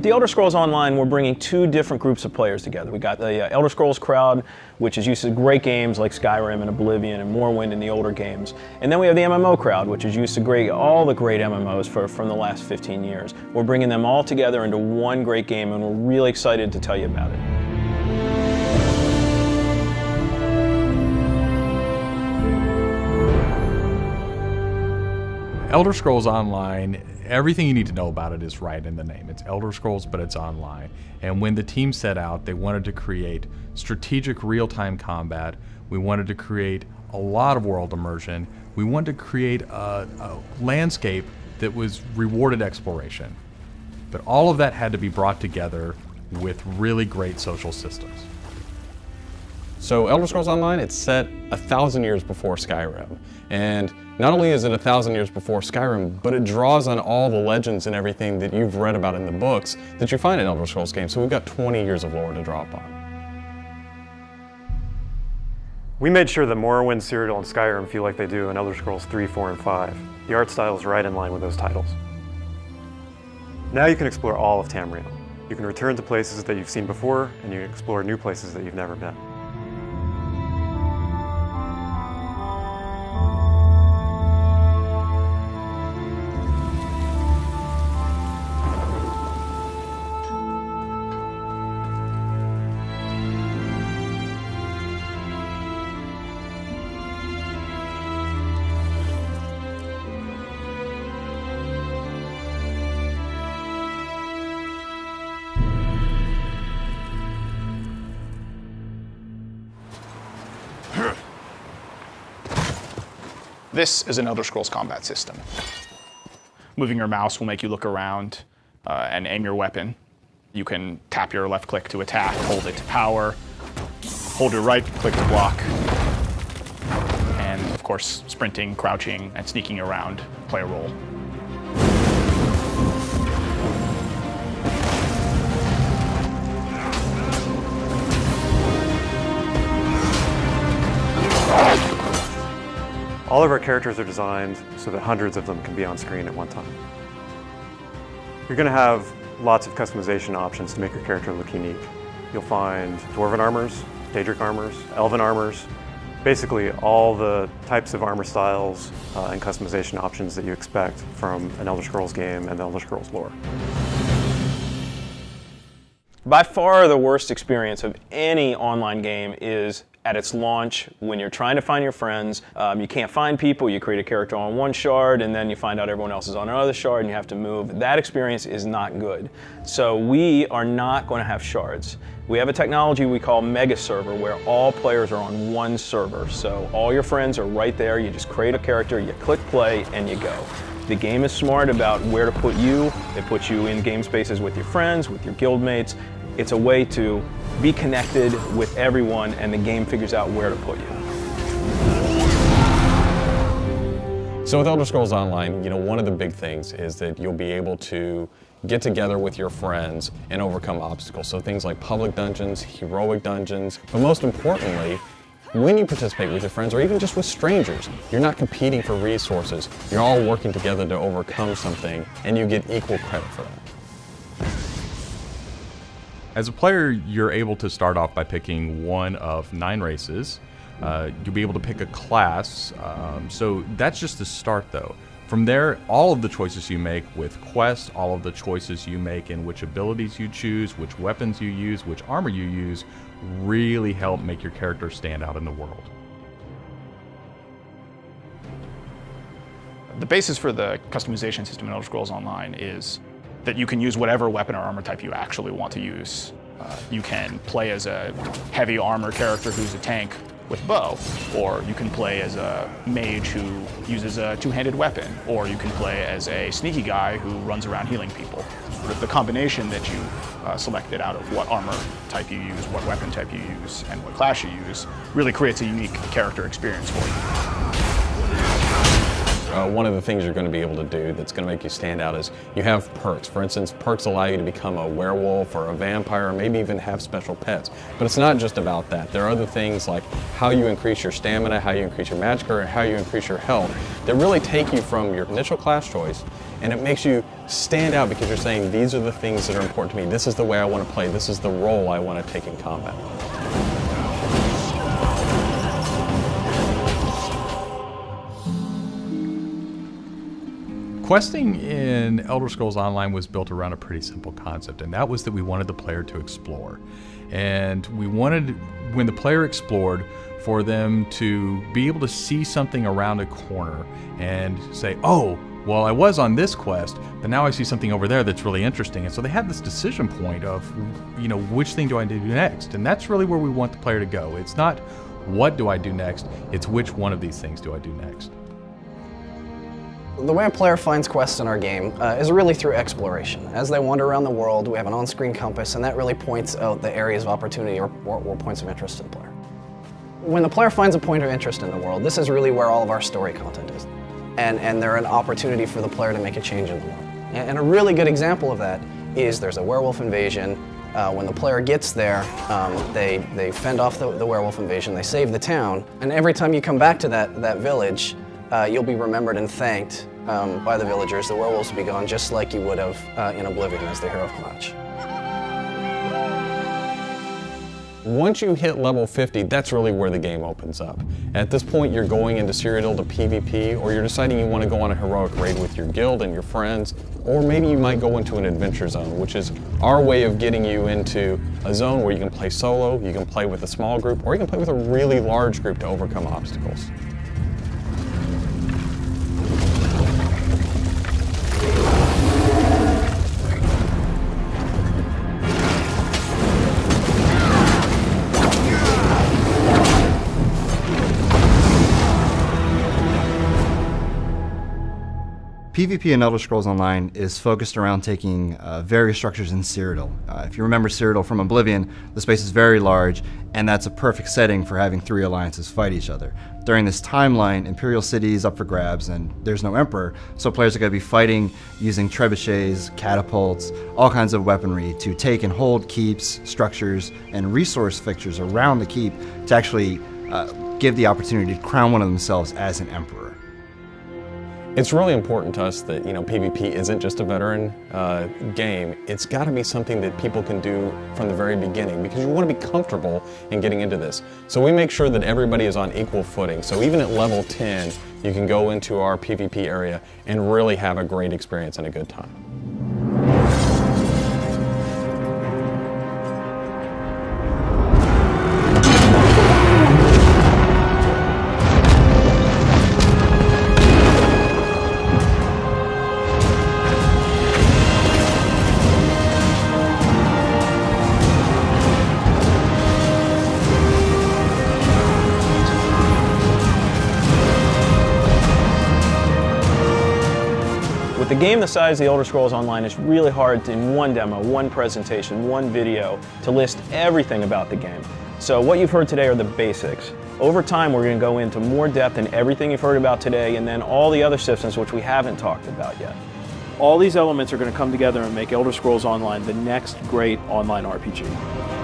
the Elder Scrolls Online, we're bringing two different groups of players together. We got the Elder Scrolls crowd, which is used to great games like Skyrim and Oblivion and Morrowind and the older games. And then we have the MMO crowd, which is used to all the great MMOs from the last 15 years. We're bringing them all together into one great game, and we're really excited to tell you about it. Elder Scrolls Online, everything you need to know about it is right in the name. It's Elder Scrolls, but it's online. And when the team set out, they wanted to create strategic real-time combat. We wanted to create a lot of world immersion. We wanted to create a landscape that was rewarded exploration. But all of that had to be brought together with really great social systems. So Elder Scrolls Online, it's set 1,000 years before Skyrim. And not only is it 1,000 years before Skyrim, but it draws on all the legends and everything that you've read about in the books that you find in Elder Scrolls games. So we've got 20 years of lore to draw upon. We made sure that Morrowind, Cyrodiil, and Skyrim feel like they do in Elder Scrolls 3, 4, and 5. The art style is right in line with those titles. Now you can explore all of Tamriel. You can return to places that you've seen before, and you can explore new places that you've never been. This is an Elder Scrolls combat system. Moving your mouse will make you look around and aim your weapon. You can tap your left click to attack, hold it to power, hold your right click to block, and of course, sprinting, crouching, and sneaking around play a role. All of our characters are designed so that hundreds of them can be on screen at one time. You're going to have lots of customization options to make your character look unique. You'll find Dwarven armors, Daedric armors, Elven armors, basically all the types of armor styles and customization options that you expect from an Elder Scrolls game and the Elder Scrolls lore. By far the worst experience of any online game is at its launch, when you're trying to find your friends, you can't find people, you create a character on one shard, and then you find out everyone else is on another shard, and you have to move. That experience is not good. So we are not going to have shards. We have a technology we call Mega Server, where all players are on one server. So all your friends are right there, you just create a character, you click play, and you go. The game is smart about where to put you. It puts you in game spaces with your friends, with your guildmates. It's a way to be connected with everyone, and the game figures out where to put you. So with Elder Scrolls Online, one of the big things is that you'll be able to get together with your friends and overcome obstacles. So things like public dungeons, heroic dungeons, but most importantly, when you participate with your friends or even just with strangers, you're not competing for resources. You're all working together to overcome something, and you get equal credit for that. As a player, you're able to start off by picking one of 9 races. You'll be able to pick a class, so that's just the start though. From there, all of the choices you make with quests, all of the choices you make in which abilities you choose, which weapons you use, which armor you use, really help make your character stand out in the world. The basis for the customization system in Elder Scrolls Online is that you can use whatever weapon or armor type you actually want to use. You can play as a heavy armor character who's a tank with bow, or you can play as a mage who uses a two-handed weapon, or you can play as a sneaky guy who runs around healing people. The combination that you selected out of what armor type you use, what weapon type you use, and what class you use really creates a unique character experience for you. One of the things you're going to be able to do that's going to make you stand out is you have perks. For instance, perks allow you to become a werewolf or a vampire, or maybe even have special pets. But it's not just about that. There are other things like how you increase your stamina, how you increase your magic, or how you increase your health that really take you from your initial class choice, and it makes you stand out because you're saying these are the things that are important to me. This is the way I want to play. This is the role I want to take in combat. Questing in Elder Scrolls Online was built around a pretty simple concept, and that was that we wanted the player to explore. And we wanted, when the player explored, for them to be able to see something around a corner and say, oh, well, I was on this quest, but now I see something over there that's really interesting. And so they had this decision point of, you know, which thing do I do next? And that's really where we want the player to go. It's not what do I do next, it's which one of these things do I do next. The way a player finds quests in our game is really through exploration. As they wander around the world, we have an on-screen compass, and that really points out the areas of opportunity or points of interest to the player. When the player finds a point of interest in the world, this is really where all of our story content is. And they're an opportunity for the player to make a change in the world. And a really good example of that is there's a werewolf invasion. When the player gets there, they fend off the werewolf invasion, they save the town, and every time you come back to that village, you'll be remembered and thanked by the villagers. The werewolves will be gone just like you would have in Oblivion as the hero of Klatch. Once you hit level 50, that's really where the game opens up. At this point, you're going into Cyrodiil to PvP, or you're deciding you want to go on a heroic raid with your guild and your friends, or maybe you might go into an adventure zone, which is our way of getting you into a zone where you can play solo, you can play with a small group, or you can play with a really large group to overcome obstacles. PvP in Elder Scrolls Online is focused around taking various structures in Cyrodiil. If you remember Cyrodiil from Oblivion, the space is very large, and that's a perfect setting for having three alliances fight each other. During this timeline, Imperial City is up for grabs, and there's no Emperor, so players are going to be fighting using trebuchets, catapults, all kinds of weaponry to take and hold keeps, structures, and resource fixtures around the keep to actually give the opportunity to crown one of themselves as an Emperor. It's really important to us that, PvP isn't just a veteran game. It's got to be something that people can do from the very beginning because you want to be comfortable in getting into this. So we make sure that everybody is on equal footing. So even at level 10, you can go into our PvP area and really have a great experience and a good time. With a game the size of the Elder Scrolls Online, it's really hard in one demo, one presentation, one video to list everything about the game. So what you've heard today are the basics. Over time, we're going to go into more depth in everything you've heard about today and then all the other systems which we haven't talked about yet. All these elements are going to come together and make Elder Scrolls Online the next great online RPG.